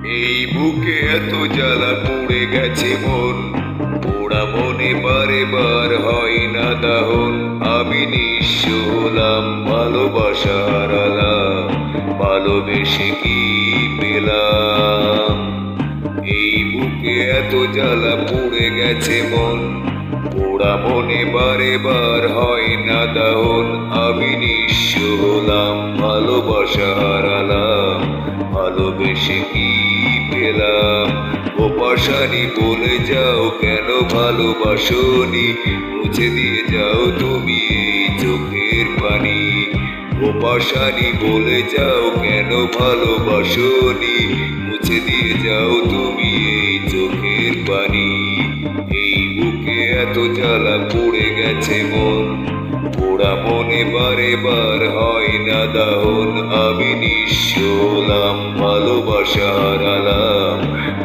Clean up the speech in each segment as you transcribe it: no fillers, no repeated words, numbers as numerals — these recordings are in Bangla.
এই বুকে এত জ্বালা পুড়ে গেছে মন, পোড়া মনে বারে বার হয় না দাহন। আমি নিঃস্ব হলাম, ভালোবাসা হারালাম, ভালোবেসে কি পেলাম? এই বুকে এত জ্বালা পুড়ে গেছে মন, পোড়া মনে বারে বার হয় না দাহন। আমি নিঃস্ব হলাম, ভালোবাসা হারালাম, ভালোবেসে কি পেলাম? ও পাশানি বলে যাও কেন ভালোবাসনি, মুছে দিয়ে যাও তুমি এই চোখের পানি। ও পাশানি বলে যাও কেন ভালোবাসনি, মুছে দিয়ে যাও তুমি এই চোখের পানি। এই বুকে এত জ্বালা পড়ে গেছে মন, পোড়া মনে বারে বার হয় না দাহন। আমি নিঃস্ব হলাম, ভালোবাসা হারালাম,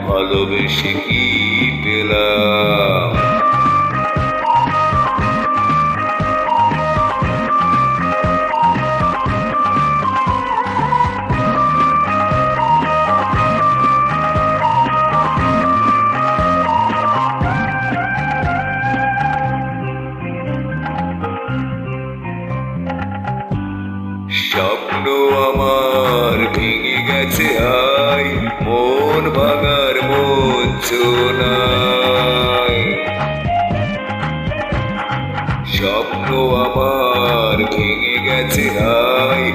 ভালোবেসে কি পেলাম? স্বপ্ন আমার ভেঙে গেছে হায়, মন ভাঙার মঞ্চ নাই। স্বপ্ন আমার ভেঙে গেছে হায়,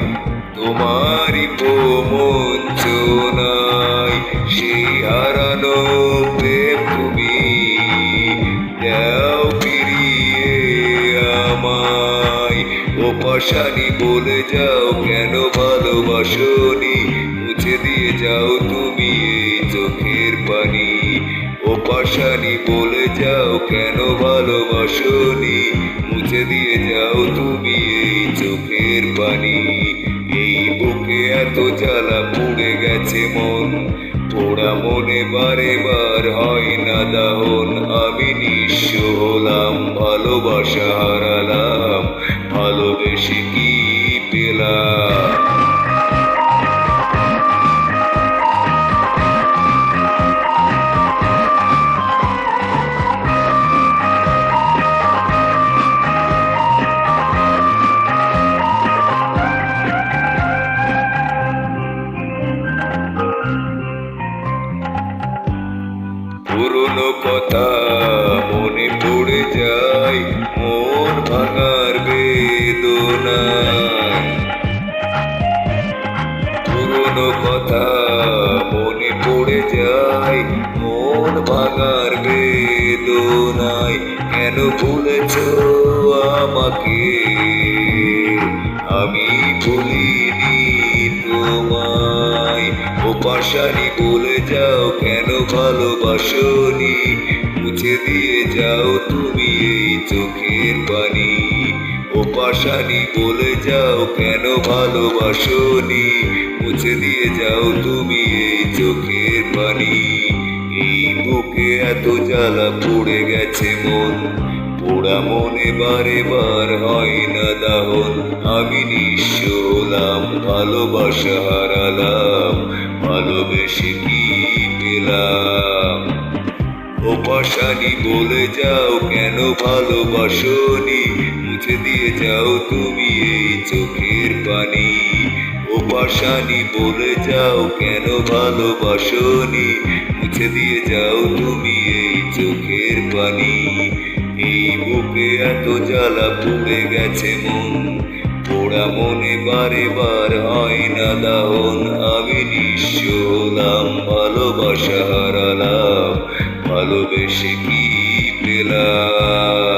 তোমারই মঞ্চ নাই। সেই হারানো প্রেম তুমি দাও ফিরিয়ে আমায়। ও পাশানি বলে যাও কেন ভালোবাসনি, মুছে দিয়ে যাও তুমি এই চোখের পানি। ও পাশানি বলে যাও কেন ভালোবাসনি, মুছে দিয়ে যাও তুমি এই চোখের পানি। এই বুকে এত জ্বালা পুড়ে গেছে মন, পোড়া মনে বারে বার হয় না দাহন। আমি নিঃস্ব হলাম, ভালোবাসা হারালাম, ভালোবেসে কি পেলাম? পুরনো কথা মনে পড়ে যায়, মন ভাঙার বেদনায়। পুরনো কথা মনে পড়ে যায়, মন ভাঙার বেদনায়। কেন ভুলেছ আমাকে, আমি ভুলিনি তোমায়। ও পাশানি বলে যাও কেন ভালোবাসনি, মুছে দিয়ে যাও তুমি এই চোখের পানি। ও পাশানি বলে যাও কেন ভালোবাসনি, মুছে দিয়ে যাও তুমি এই চোখের পানি। এই বুকে এত জ্বালা পড়ে গেছে মন, পোড়া মনে বারে বার হয় না দাহন। আমি নিঃস্ব হলাম, ভালোবাসা হারালাম, ভালোবেসে কি পেলাম? ও পাশানি বলে যাও কেন ভালোবাসনি, মুছে দিয়ে যাও তুমি এই চোখের পানি। ও পাশানি বলে যাও কেন ভালোবাসনি, মুছে দিয়ে যাও তুমি এই চোখের পানি। এই বুকে এত জ্বালা পুড়ে গেছে মন, পোড়া মনে বারে বার হয় না দাহন। আমি নিঃস্ব হলাম, ভালোবাসা হারালাম, ভালোবেসে কি পেলাম?